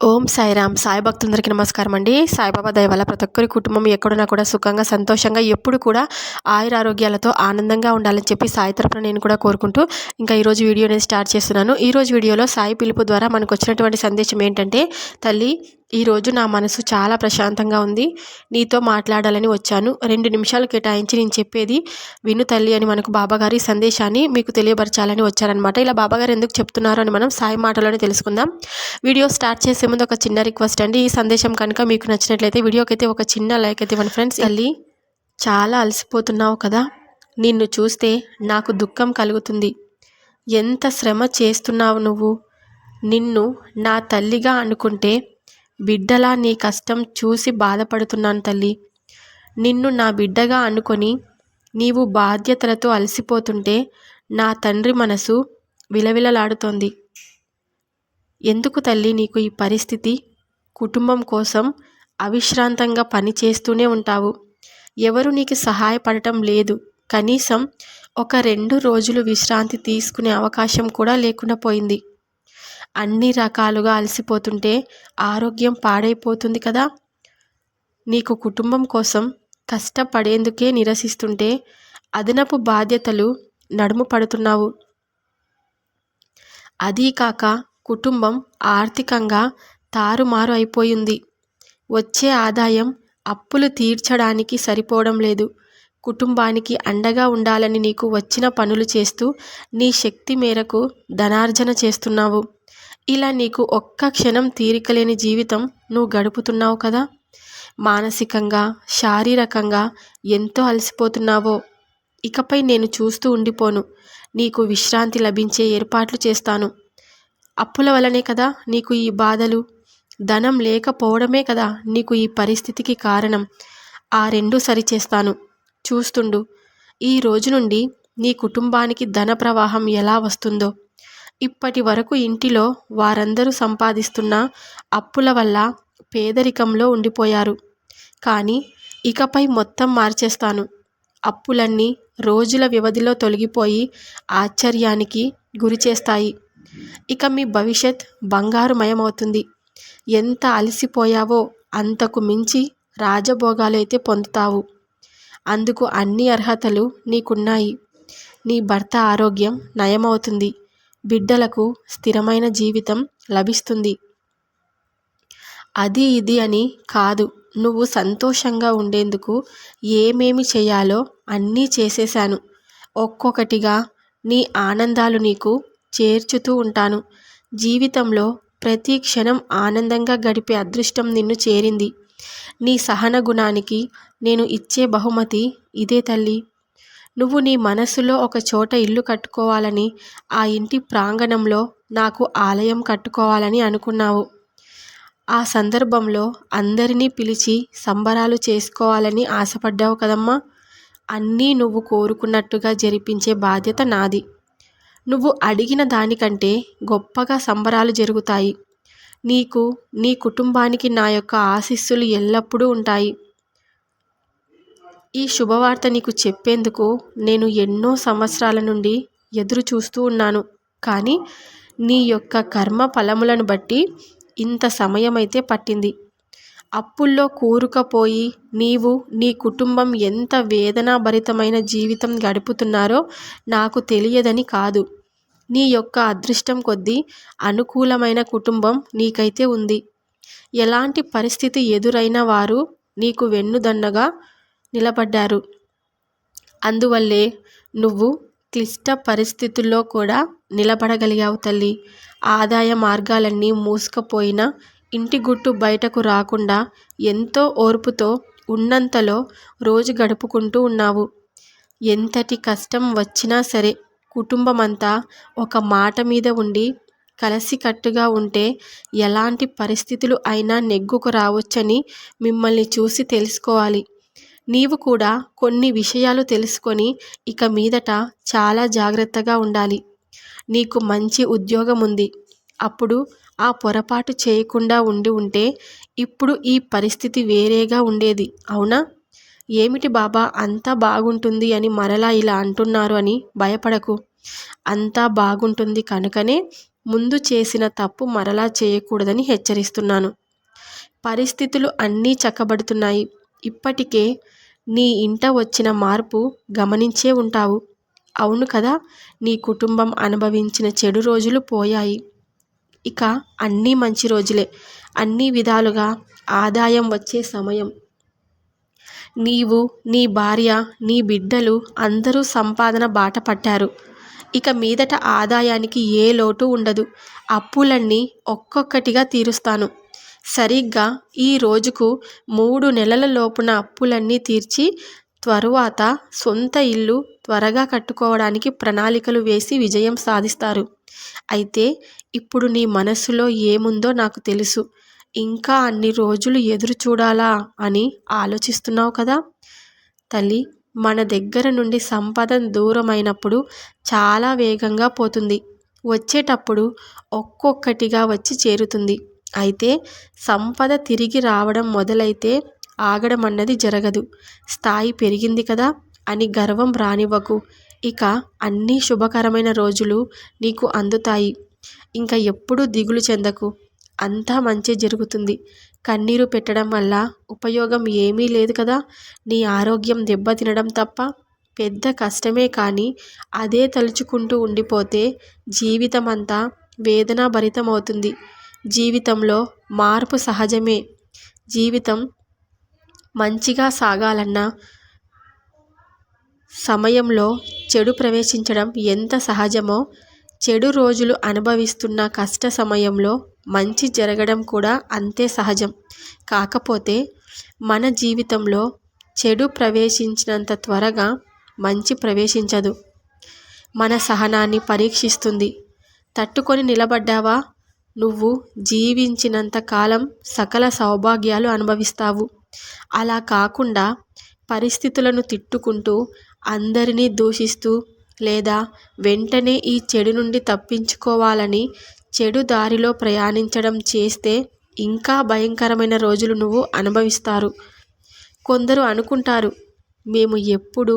ఓం సాయిరామ్. సాయి భక్తులందరికీ నమస్కారం అండి. సాయిబాబా దయ వల్ల ప్రతి ఒక్కరి కుటుంబం ఎక్కడున్నా కూడా సుఖంగా, సంతోషంగా, ఎప్పుడు కూడా ఆయురారోగ్యాలతో ఆనందంగా ఉండాలని చెప్పి సాయి తరపున నేను కూడా కోరుకుంటూ ఇంకా ఈరోజు వీడియో అనేది స్టార్ట్ చేస్తున్నాను. ఈరోజు వీడియోలో సాయి పిలుపు ద్వారా మనకు వచ్చినటువంటి సందేశం ఏంటంటే, తల్లి ఈరోజు నా మనసు చాలా ప్రశాంతంగా ఉంది, నీతో మాట్లాడాలని వచ్చాను, 2 నిమిషాలు కేటాయించి నేను చెప్పేది విను తల్లి అని మనకు బాబాగారి సందేశాన్ని మీకు తెలియపరచాలని వచ్చారనమాట. ఇలా బాబాగారు ఎందుకు చెప్తున్నారు అని మనం సాయి మాటలోనే తెలుసుకుందాం. వీడియో స్టార్ట్ చేసే ముందు ఒక చిన్న రిక్వెస్ట్ అండి. ఈ సందేశం కనుక మీకు నచ్చినట్లయితే వీడియోకి అయితే ఒక చిన్న లైక్ అయితే ఇవ్వండి ఫ్రెండ్స్. తల్లి చాలా అలసిపోతున్నావు కదా, నిన్ను చూస్తే నాకు దుఃఖం కలుగుతుంది. ఎంత శ్రమ చేస్తున్నావు నువ్వు. నిన్ను నా తల్లిగా అనుకుంటే బిడ్డలా నీ కష్టం చూసి బాధపడుతున్నాను తల్లి. నిన్ను నా బిడ్డగా అనుకొని నీవు బాధ్యతలతో అలసిపోతుంటే నా తండ్రి మనసు విలవిలలాడుతోంది. ఎందుకు తల్లి నీకు ఈ పరిస్థితి? కుటుంబం కోసం అవిశ్రాంతంగా పని చేస్తూనే ఉంటావు, ఎవరు నీకు సహాయపడటం లేదు. కనీసం ఒక 2 రోజులు విశ్రాంతి తీసుకునే అవకాశం కూడా లేకుండా పోయింది. అన్ని రకాలుగా అలసిపోతుంటే ఆరోగ్యం పాడైపోతుంది కదా. నీకు కుటుంబం కోసం కష్టపడేందుకే నిరసిస్తుంటే అదనపు బాధ్యతలు నడుము పడుతున్నావు. అదీ కాక కుటుంబం ఆర్థికంగా తారుమారు అయిపోయింది. వచ్చే ఆదాయం అప్పులు తీర్చడానికి సరిపోవడం లేదు. కుటుంబానికి అండగా ఉండాలని నీకు వచ్చిన పనులు చేస్తూ నీ శక్తి మేరకు ధనార్జన చేస్తున్నావు. ఇలా నీకు ఒక్క క్షణం తీరికలేని జీవితం నువ్వు గడుపుతున్నావు కదా. మానసికంగా, శారీరకంగా ఎంతో అలసిపోతున్నావో. ఇకపై నేను చూస్తూ ఉండిపోను, నీకు విశ్రాంతి లభించే ఏర్పాట్లు చేస్తాను. అప్పుల వల్లనే కదా నీకు ఈ బాధలు, ధనం లేకపోవడమే కదా నీకు ఈ పరిస్థితికి కారణం. ఆ 2 సరిచేస్తాను, చూస్తుండు. ఈ రోజు నుండి నీ కుటుంబానికి ధన ప్రవాహం ఎలా వస్తుందో. ఇప్పటి వరకు ఇంటిలో వారందరూ సంపాదిస్తున్న అప్పుల వల్ల పేదరికంలో ఉండిపోయారు. కానీ ఇకపై మొత్తం మార్చేస్తాను. అప్పులన్నీ రోజుల వ్యవధిలో తొలగిపోయి ఆశ్చర్యానికి గురి చేస్తాయి. ఇక మీ భవిష్యత్ బంగారుమయమవుతుంది. ఎంత అలసిపోయావో అంతకు మించి రాజభోగాలైతే పొందుతావు. అందుకు అన్ని అర్హతలు నీకున్నాయి. నీ భర్త ఆరోగ్యం నయమవుతుంది. బిడ్డలకు స్థిరమైన జీవితం లభిస్తుంది. అది ఇది అని కాదు, నువ్వు సంతోషంగా ఉండేందుకు ఏమేమి చేయాలో అన్నీ చేసేశాను. ఒక్కొక్కటిగా నీ ఆనందాలు నీకు చేర్చుతూ ఉంటాను. జీవితంలో ప్రతి క్షణం ఆనందంగా గడిపే అదృష్టం నిన్ను చేరింది. నీ సహన గుణానికి నేను ఇచ్చే బహుమతి ఇదే తల్లి. నువ్వు నీ మనసులో ఒక చోట ఇల్లు కట్టుకోవాలని, ఆ ఇంటి ప్రాంగణంలో నాకు ఆలయం కట్టుకోవాలని అనుకున్నావు. ఆ సందర్భంలో అందరినీ పిలిచి సంబరాలు చేసుకోవాలని ఆశపడ్డావు కదమ్మా. అన్నీ నువ్వు కోరుకున్నట్టుగా జరిపించే బాధ్యత నాది. నువ్వు అడిగిన దానికంటే గొప్పగా సంబరాలు జరుగుతాయి. నీకు, నీ కుటుంబానికి నా యొక్క ఆశీస్సులు ఎల్లప్పుడూ ఉంటాయి. ఈ శుభవార్త నీకు చెప్పేందుకు నేను ఎన్నో సంవత్సరాల నుండి ఎదురు చూస్తూ ఉన్నాను. కానీ నీ యొక్క కర్మ ఫలములను బట్టి ఇంత సమయమైతే పట్టింది. అప్పుల్లో కూరుకుపోయి నీవు, నీ కుటుంబం ఎంత వేదనాభరితమైన జీవితం గడుపుతున్నారో నాకు తెలియదని కాదు. నీ యొక్క అదృష్టం కొద్దీ అనుకూలమైన కుటుంబం నీకైతే ఉంది. ఎలాంటి పరిస్థితి ఎదురైన వారు నీకు వెన్నుదన్నగా నిలబడ్డారు. అందువల్లే నువ్వు క్లిష్ట పరిస్థితుల్లో కూడా నిలబడగలిగావు తల్లి. ఆదాయ మార్గాలన్నీ మూసుకుపోయినా ఇంటి గుట్టు బయటకు రాకుండా ఎంతో ఓర్పుతో ఉన్నంతలో రోజు గడుపుకుంటూ ఉన్నావు. ఎంతటి కష్టం వచ్చినా సరే కుటుంబమంతా ఒక మాట మీద ఉండి కలిసికట్టుగా ఉంటే ఎలాంటి పరిస్థితులు అయినా నెగ్గుకు రావచ్చని మిమ్మల్ని చూసి తెలుసుకోవాలి. నీవు కూడా కొన్ని విషయాలు తెలుసుకొని ఇక మీదట చాలా జాగ్రత్తగా ఉండాలి. నీకు మంచి ఉద్యోగం ఉంది. అప్పుడు ఆ పొరపాటు చేయకుండా ఉంటే ఇప్పుడు ఈ పరిస్థితి వేరేగా ఉండేది, అవునా? ఏమిటి బాబా అంతా బాగుంటుంది అని మరలా ఇలా అంటున్నారు అని భయపడకు. అంతా బాగుంటుంది కనుకనే ముందు చేసిన తప్పు మరలా చేయకూడదని హెచ్చరిస్తున్నాను. పరిస్థితులు అన్నీ చక్కబడుతున్నాయి. ఇప్పటికే నీ ఇంట వచ్చిన మార్పు గమనించే ఉంటావు. అవును కదా? నీ కుటుంబం అనుభవించిన చెడు రోజులు పోయాయి. ఇక అన్నీ మంచి రోజులే. అన్ని విధాలుగా ఆదాయం వచ్చే సమయం. నీవు, నీ భార్య, నీ బిడ్డలు అందరూ సంపాదన బాట పట్టారు. ఇక మీదట ఆదాయానికి ఏ లోటు ఉండదు. అప్పులన్నీ ఒక్కొక్కటిగా తీరుస్తాను. సరిగ్గా ఈ రోజుకు 3 నెలల లోపున అప్పులన్నీ తీర్చి తరువాత సొంత ఇల్లు త్వరగా కట్టుకోవడానికి ప్రణాళికలు వేసి విజయం సాధిస్తారు. అయితే ఇప్పుడు నీ మనస్సులో ఏముందో నాకు తెలుసు. ఇంకా అన్ని రోజులు ఎదురు చూడాలా అని ఆలోచిస్తున్నావు కదా తల్లి. మన దగ్గర నుండి సంపద దూరమైనప్పుడు చాలా వేగంగా పోతుంది. వచ్చేటప్పుడు ఒక్కొక్కటిగా వచ్చి చేరుతుంది. అయితే సంపద తిరిగి రావడం మొదలైతే ఆగడం అన్నది జరగదు. స్థాయి పెరిగింది కదా అని గర్వం రానివ్వకు. ఇక అన్ని శుభకరమైన రోజులు నీకు అందుతాయి. ఇంకా ఎప్పుడూ దిగులు చెందకు. అంతా మంచి జరుగుతుంది. కన్నీరు పెట్టడం వల్ల ఉపయోగం ఏమీ లేదు కదా. నీ ఆరోగ్యం దెబ్బతినడం తప్ప పెద్ద కష్టమే. కానీ అదే తలుచుకుంటూ ఉండిపోతే జీవితం అంతా వేదనాభరితమవుతుంది. జీవితంలో మార్పు సహజమే. జీవితం మంచిగా సాగాలన్న సమయంలో చెడు ప్రవేశించడం ఎంత సహజమో, చెడు రోజులు అనుభవిస్తున్న కష్ట సమయంలో మంచి జరగడం కూడా అంతే సహజం. కాకపోతే మన జీవితంలో చెడు ప్రవేశించినంత త్వరగా మంచి ప్రవేశించదు. మన సహనాన్ని పరీక్షిస్తుంది. తట్టుకొని నిలబడ్డావా? నువ్వు జీవించినంత కాలం సకల సౌభాగ్యాలు అనుభవిస్తావు. అలా కాకుండా పరిస్థితులను తిట్టుకుంటూ అందరినీ దూషిస్తూ లేదా వెంటనే ఈ చెడు నుండి తప్పించుకోవాలని చెడు దారిలో ప్రయాణించడం చేస్తే ఇంకా భయంకరమైన రోజులు నువ్వు అనుభవిస్తారు. కొందరు అనుకుంటారు, మేము ఎప్పుడు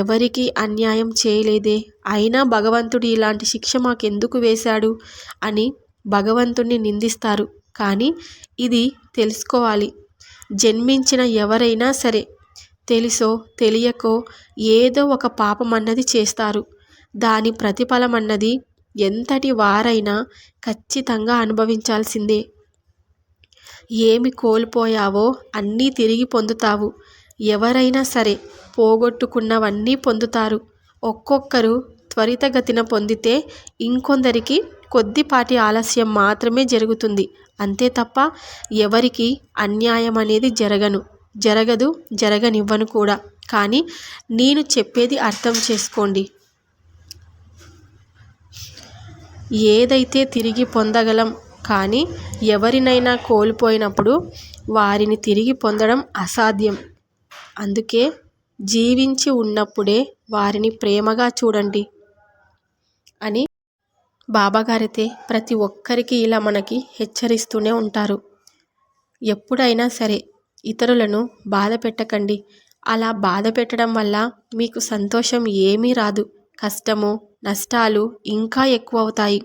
ఎవరికి అన్యాయం చేయలేదే, అయినా భగవంతుడు ఇలాంటి శిక్ష మాకెందుకు వేశాడు అని భగవంతుణ్ణి నిందిస్తారు. కానీ ఇది తెలుసుకోవాలి. జన్మించిన ఎవరైనా సరే తెలుసో తెలియకో ఏదో ఒక పాపం అన్నది చేస్తారు. దాని ప్రతిఫలం అన్నది ఎంతటి వారైనా ఖచ్చితంగా అనుభవించాల్సిందే. ఏమి కోల్పోయావో అన్నీ తిరిగి పొందుతావు. ఎవరైనా సరే పోగొట్టుకున్నవన్నీ పొందుతారు. ఒక్కొక్కరు త్వరితగతిన పొందితే ఇంకొందరికి కొద్దిపాటి ఆలస్యం మాత్రమే జరుగుతుంది. అంతే తప్ప ఎవరికి అన్యాయం అనేది జరగదు, జరగనివ్వను కూడా. కానీ నేను చెప్పేది అర్థం చేసుకోండి. ఏదైతే తిరిగి పొందగలం, కానీ ఎవరినైనా కోల్పోయినప్పుడు వారిని తిరిగి పొందడం అసాధ్యం. అందుకే జీవించి ఉన్నప్పుడే వారిని ప్రేమగా చూడండి అని బాబాగారైతే ప్రతి ఒక్కరికి ఇలా మనకి హెచ్చరిస్తూనే ఉంటారు. ఎప్పుడైనా సరే ఇతరులను బాధ పెట్టకండి. అలా బాధ పెట్టడం వల్ల మీకు సంతోషం ఏమీ రాదు. కష్టము, నష్టాలు ఇంకా ఎక్కువ అవుతాయి.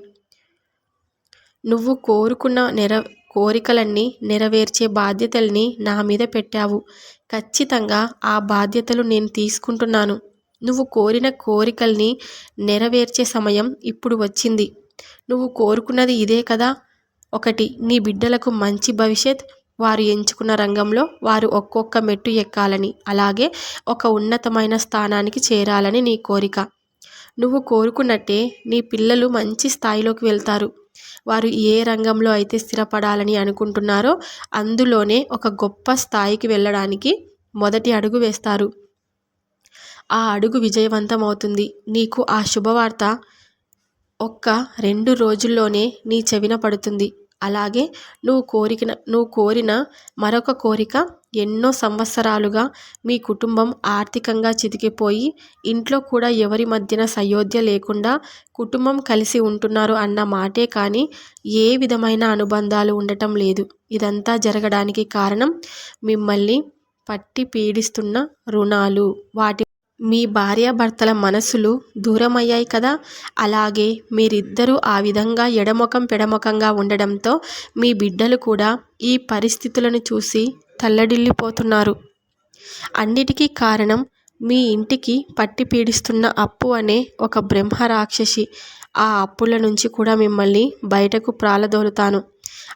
నువ్వు కోరుకున్న కోరికలన్నీ నెరవేర్చే బాధ్యతల్ని నా మీద పెట్టావు. ఖచ్చితంగా ఆ బాధ్యతలు నేను తీసుకుంటున్నాను. నువ్వు కోరిన కోరికల్ని నెరవేర్చే సమయం ఇప్పుడు వచ్చింది. నువ్వు కోరుకున్నది ఇదే కదా. 1, నీ బిడ్డలకు మంచి భవిష్యత్, వారు ఎంచుకున్న రంగంలో వారు ఒక్కొక్క మెట్టు ఎక్కాలని, అలాగే ఒక ఉన్నతమైన స్థానానికి చేరాలని నీ కోరిక. నువ్వు కోరుకున్నట్టే నీ పిల్లలు మంచి స్థాయిలోకి వెళ్తారు. వారు ఏ రంగంలో అయితే స్థిరపడాలని అనుకుంటున్నారో అందులోనే ఒక గొప్ప స్థాయికి వెళ్ళడానికి మొదటి అడుగు వేస్తారు. ఆ అడుగు విజయవంతం అవుతుంది. నీకు ఆ శుభవార్త 1-2 రోజుల్లోనే నీ చెవిన పడుతుంది. అలాగే నువ్వు కోరిన మరొక కోరిక, ఎన్నో సంవత్సరాలుగా మీ కుటుంబం ఆర్థికంగా చితికిపోయి ఇంట్లో కూడా ఎవరి మధ్యన సయోధ్య లేకుండా కుటుంబం కలిసి ఉంటున్నారు అన్న మాటే కానీ ఏ విధమైన అనుబంధాలు ఉండటం లేదు. ఇదంతా జరగడానికి కారణం మిమ్మల్ని పట్టి పీడిస్తున్న రుణాలు. వాటి మీ భార్యాభర్తల మనసులు దూరమయ్యాయి కదా. అలాగే మీరిద్దరూ ఆ విధంగా ఎడముఖం పెడముఖంగా ఉండడంతో మీ బిడ్డలు కూడా ఈ పరిస్థితులను చూసి తల్లడిల్లిపోతున్నారు. అన్నిటికీ కారణం మీ ఇంటికి పట్టి పీడిస్తున్న అప్పు అనే ఒక బ్రహ్మ రాక్షసి. ఆ అప్పుల నుంచి కూడా మిమ్మల్ని బయటకు ప్రాలదోలుతాను.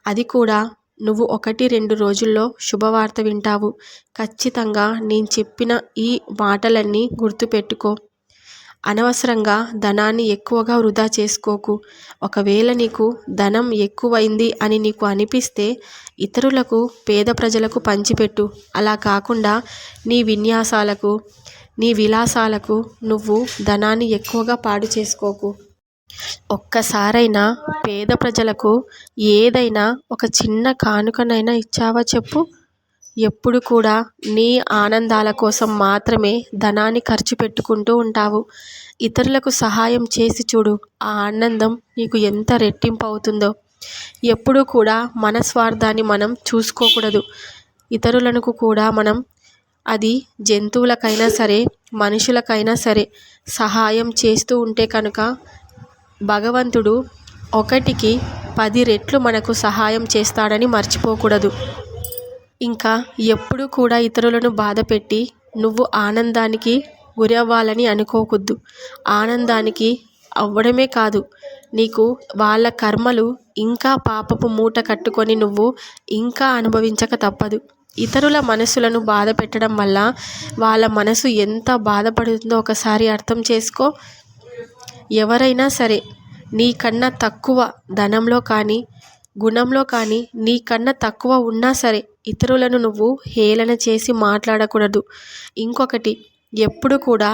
అది కూడా నువ్వు 1-2 రోజుల్లో శుభవార్త వింటావు. ఖచ్చితంగా నేను చెప్పిన ఈ మాటలన్నీ గుర్తుపెట్టుకో. అనవసరంగా ధనాన్ని ఎక్కువగా వృధా చేసుకోకు. ఒకవేళ నీకు ధనం ఎక్కువైంది అని నీకు అనిపిస్తే ఇతరులకు, పేద ప్రజలకు పంచిపెట్టు. అలా కాకుండా నీ విన్యాసాలకు, నీ విలాసాలకు నువ్వు ధనాన్ని ఎక్కువగా పాడు చేసుకోకు. ఒక్కసారైనా పేద ప్రజలకు ఏదైనా ఒక చిన్న కానుకనైనా ఇచ్చావా చెప్పు. ఎప్పుడు కూడా నీ ఆనందాల కోసం మాత్రమే ధనాన్ని ఖర్చు పెట్టుకుంటూ ఉంటావు. ఇతరులకు సహాయం చేసి చూడు, ఆ ఆనందం నీకు ఎంత రెట్టింపు అవుతుందో. ఎప్పుడూ కూడా మన స్వార్థాన్ని మనం చూసుకోకూడదు. ఇతరులను కూడా మనం, అది జంతువులకైనా సరే మనుషులకైనా సరే, సహాయం చేస్తూ ఉంటే కనుక భగవంతుడు 1కి 10 రెట్లు మనకు సహాయం చేస్తాడని మర్చిపోకూడదు. ఇంకా ఎప్పుడూ కూడా ఇతరులను బాధపెట్టి నువ్వు ఆనందానికి గురవ్వాలని అనుకోవద్దు. ఆనందానికి అవ్వడమే కాదు, నీకు వాళ్ళ కర్మలు ఇంకా పాపపు మూట కట్టుకొని నువ్వు ఇంకా అనుభవించక తప్పదు. ఇతరుల మనసులను బాధ పెట్టడం వల్ల వాళ్ళ మనసు ఎంత బాధపడుతుందో ఒకసారి అర్థం చేసుకో. ఎవరైనా సరే నీకన్నా తక్కువ ధనంలో కానీ గుణంలో కానీ నీకన్నా తక్కువ ఉన్నా సరే ఇతరులను నువ్వు హేళన చేసి మాట్లాడకూడదు. ఇంకొకటి, ఎప్పుడు కూడా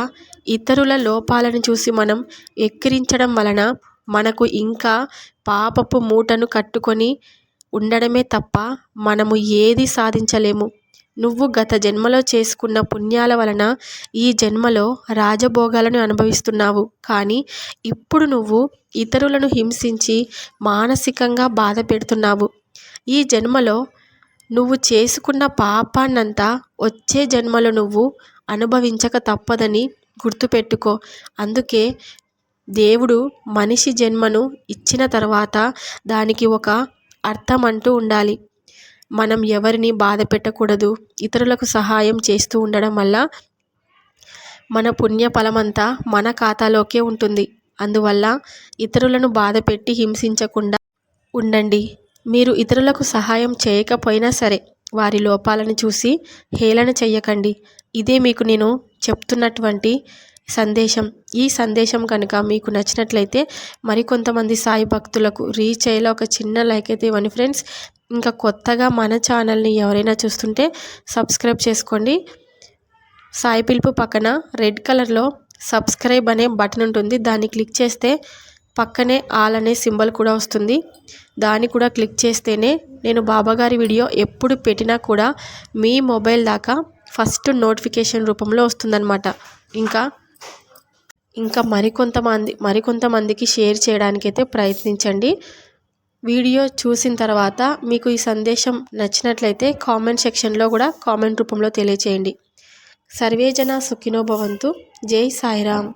ఇతరుల లోపాలను చూసి మనం ఎక్కిరించడం వలన మనకు ఇంకా పాపపు మూటను కట్టుకొని ఉండడమే తప్ప మనము ఏది సాధించలేము. నువ్వు గత జన్మలో చేసుకున్న పుణ్యాల వలన ఈ జన్మలో రాజభోగాలను అనుభవిస్తున్నావు. కానీ ఇప్పుడు నువ్వు ఇతరులను హింసించి మానసికంగా బాధ పెడుతున్నావు. ఈ జన్మలో నువ్వు చేసుకున్న పాపాన్నంతా వచ్చే జన్మలో నువ్వు అనుభవించక తప్పదని గుర్తుపెట్టుకో. అందుకే దేవుడు మనిషి జన్మను ఇచ్చిన తర్వాత దానికి ఒక అర్థం అంటూ ఉండాలి. మనం ఎవరిని బాధ పెట్టకూడదు. ఇతరులకు సహాయం చేస్తూ ఉండడం వల్ల మన పుణ్య ఫలమంతా మన ఖాతాలోకే ఉంటుంది. అందువల్ల ఇతరులను బాధ పెట్టి హింసించకుండా ఉండండి. మీరు ఇతరులకు సహాయం చేయకపోయినా సరే వారి లోపాలను చూసి హేళన చెయ్యకండి. ఇదే మీకు నేను చెప్తున్నటువంటి సందేశం. ఈ సందేశం కనుక మీకు నచ్చినట్లయితే మరికొంతమంది సాయి భక్తులకు రీచ్ అయ్యేలా ఒక చిన్న లైక్ అయితే ఇవ్వండి ఫ్రెండ్స్. ఇంకా కొత్తగా మన ఛానల్ని ఎవరైనా చూస్తుంటే సబ్స్క్రైబ్ చేసుకోండి. సాయి పిలుపు పక్కన రెడ్ కలర్లో సబ్స్క్రైబ్ అనే బటన్ ఉంటుంది. దాన్ని క్లిక్ చేస్తే పక్కనే ఆల్ అనే సింబల్ కూడా వస్తుంది. దాన్ని కూడా క్లిక్ చేస్తేనే నేను బాబాగారి వీడియో ఎప్పుడు పెట్టినా కూడా మీ మొబైల్ దాకా ఫస్ట్ నోటిఫికేషన్ రూపంలో వస్తుందన్నమాట. ఇంకా మరికొంతమందికి షేర్ చేయడానికైతే ప్రయత్నించండి. వీడియో చూసిన తర్వాత మీకు ఈ సందేశం నచ్చినట్లయితే కామెంట్ సెక్షన్లో కూడా కామెంట్ రూపంలో తెలియచేయండి. సర్వేజన సుఖినో భవంతు. జై సాయిరామ్.